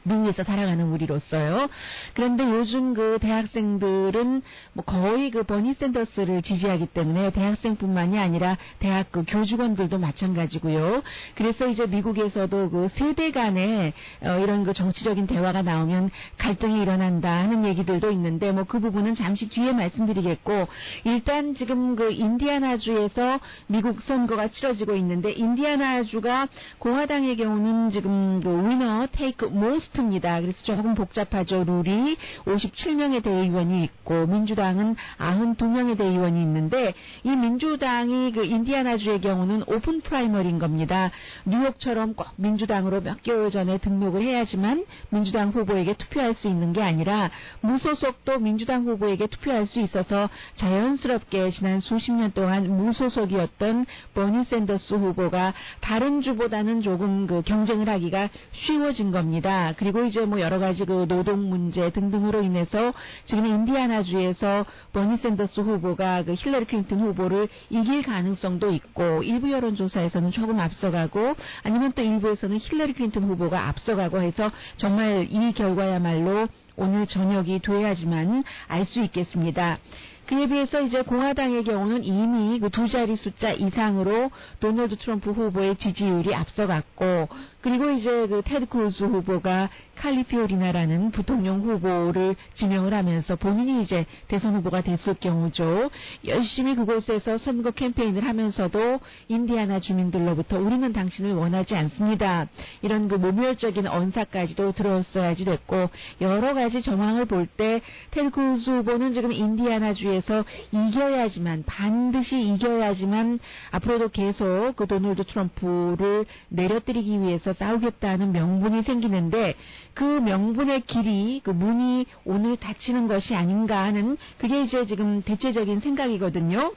미국에서 살아가는 우리로서요. 그런데 요즘 그 대학생들은 뭐 거의 그 버니 샌더스를 지지하기 때문에 대학생뿐만이 아니라 대학 그 교직원들도 마찬가지고요. 그래서 이제 미국에서도 그 세대 간에 이런 그 정치적인 대화가 나오면 갈등이 일어난다 하는 얘기들도 있는데 뭐 그 부분은 잠시 뒤에 말씀드리겠고, 일단 지금 그 인디아나주에서 미국 선거가 치러지고 있는데, 인디아나주가 공화당의 경우는 지금 그 위너 테이크 모스트입니다. 그래서 조금 복잡하죠. 룰이 57명의 대의원이 있고 민주당은 92명의 대의원이 있는데, 이 민주당이 그 인디아나주의 경우는 오픈 프라이머리인 겁니다. 뉴욕처럼 꼭 민주당으로 몇 개월 전에 등록을 해야지만 민주당 후보에게 투표할 수 있는 게 아니라 무소속도 민주당 후보에게 투표할 수 있어서 자연스럽게 지난 수십 년 동안 무소속이었던 버니 샌더스 후보가 다른 주보다는 조금 그 경쟁을 하기가 쉬워진 겁니다. 그리고 이제 뭐 여러 가지 그 노동 문제 등등으로 인해서 지금 인디아나주에서 버니 샌더스 후보가 그 힐러리 클린턴 후보를 이길 가능성도 있고, 일부 여론조사에서는 조금 앞서가고 아니면 또 일부에서는 힐러리 클린턴 후보가 앞서가고 해서 정말 이 결과야말로 오늘 저녁이 돼야지만 알 수 있겠습니다. 그에 비해서 이제 공화당의 경우는 이미 그 두 자리 숫자 이상으로 도널드 트럼프 후보의 지지율이 앞서갔고, 그리고 이제 그 테드 크루즈 후보가 칼리피오리나라는 부통령 후보를 지명을 하면서 본인이 이제 대선 후보가 됐을 경우죠. 열심히 그곳에서 선거 캠페인을 하면서도 인디아나 주민들로부터 우리는 당신을 원하지 않습니다, 이런 그 모멸적인 언사까지도 들었어야지 됐고, 여러 가지 정황을 볼 때 테드 크루즈 후보는 지금 인디아나주에서 이겨야지만, 반드시 이겨야지만 앞으로도 계속 그 도널드 트럼프를 내려뜨리기 위해서 싸우겠다는 명분이 생기는데, 그 명분의 길이, 그 문이 오늘 닫히는 것이 아닌가 하는, 그게 이제 지금 대체적인 생각이거든요.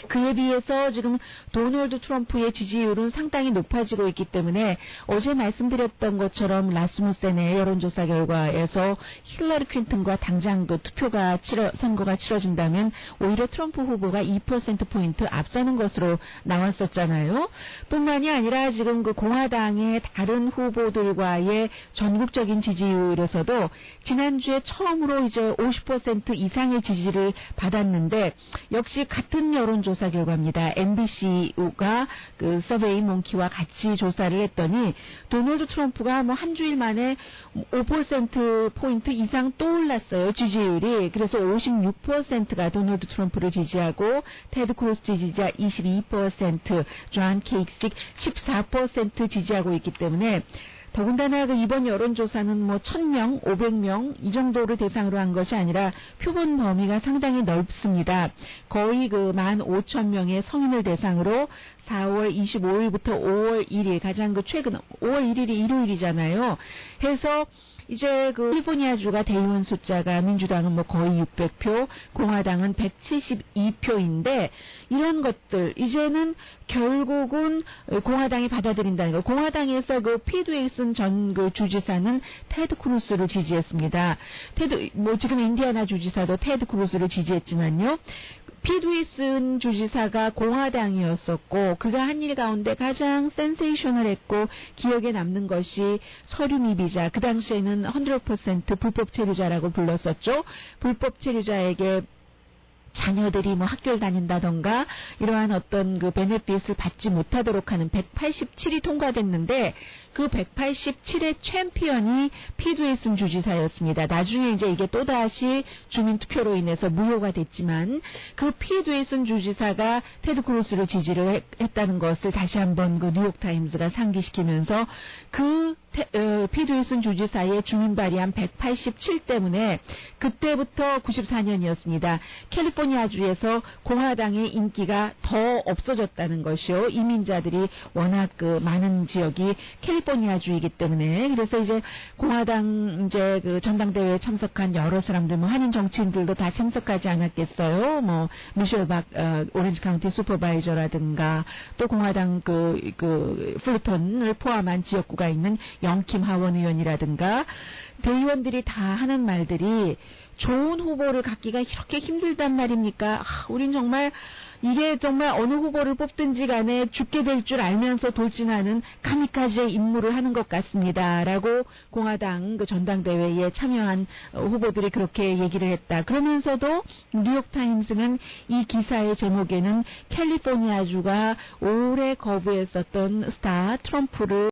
그에 비해서 지금 도널드 트럼프의 지지율은 상당히 높아지고 있기 때문에 어제 말씀드렸던 것처럼 라스무센의 여론조사 결과에서 힐러리 클린턴과 당장 그 선거가 치러진다면 오히려 트럼프 후보가 2%포인트 앞서는 것으로 나왔었잖아요. 뿐만이 아니라 지금 그 공화당의 다른 후보들과의 전국적인 지지율에서도 지난주에 처음으로 이제 50% 이상의 지지를 받았는데, 역시 같은 여론조사 결과입니다. MBC가 그 서베이 몽키와 같이 조사를 했더니 도널드 트럼프가 뭐 한 주일 만에 5%포인트 이상 또 올랐어요, 지지율이. 그래서 56%가 도널드 트럼프를 지지하고, 테드 크루즈 지지자 22%, 존 케이식 14% 지지하고 있기 때문에, 더군다나 그 이번 여론조사는 뭐 1000명, 500명 이 정도를 대상으로 한 것이 아니라 표본 범위가 상당히 넓습니다. 거의 그 15,000명의 성인을 대상으로 4월 25일부터 5월 1일, 가장 그 최근 5월 1일이 일요일이잖아요. 해서 이제 그 캘리포니아주가 대의원 숫자가 민주당은 뭐 거의 600표, 공화당은 172표인데 이런 것들 이제는 결국은 공화당이 받아들인다는 거. 공화당에서 그 피트 윌슨 전 그 주지사는 테드 크루스를 지지했습니다. 지금 인디아나 주지사도 테드 크루스를 지지했지만요. 피트 윌슨 주지사가 공화당이었었고, 그가 한 일 가운데 가장 센세이셔널했고 기억에 남는 것이 서류 미비자, 그 당시에는 100% 불법 체류자라고 불렀었죠. 불법 체류자에게 자녀들이 뭐 학교를 다닌다던가 이러한 어떤 그 베네핏을 받지 못하도록 하는 187이 통과됐는데, 그 187의 챔피언이 피트 윌슨 주지사였습니다. 나중에 이제 이게 또다시 주민투표로 인해서 무효가 됐지만, 그 피트 윌슨 주지사가 테드 크루스를 지지를 했다는 것을 다시 한번 그 뉴욕타임스가 상기시키면서, 그 피트 윌슨 주지사의 주민 발의안 187 때문에 그때부터 94년이었습니다. 캘리포니아주에서 공화당의 인기가 더 없어졌다는 것이요. 이민자들이 워낙 그 많은 지역이 캘리포니아주이기 때문에. 그래서 이제 공화당 이제 그 전당대회에 참석한 여러 사람들, 뭐 한인 정치인들도 다 참석하지 않았겠어요. 뭐 미셸 오렌지 카운티 슈퍼바이저라든가, 또 공화당 그 플루턴을 포함한 지역구가 있는 영킴 하원 의원이라든가, 대의원들이 다 하는 말들이 좋은 후보를 갖기가 이렇게 힘들단 말입니까? 우린 정말 이게 정말 어느 후보를 뽑든지 간에 죽게 될 줄 알면서 돌진하는 카미카제 임무를 하는 것 같습니다. 라고 공화당 그 전당대회에 참여한 후보들이 그렇게 얘기를 했다. 그러면서도 뉴욕타임스는 이 기사의 제목에는 캘리포니아주가 오래 거부했었던 스타 트럼프를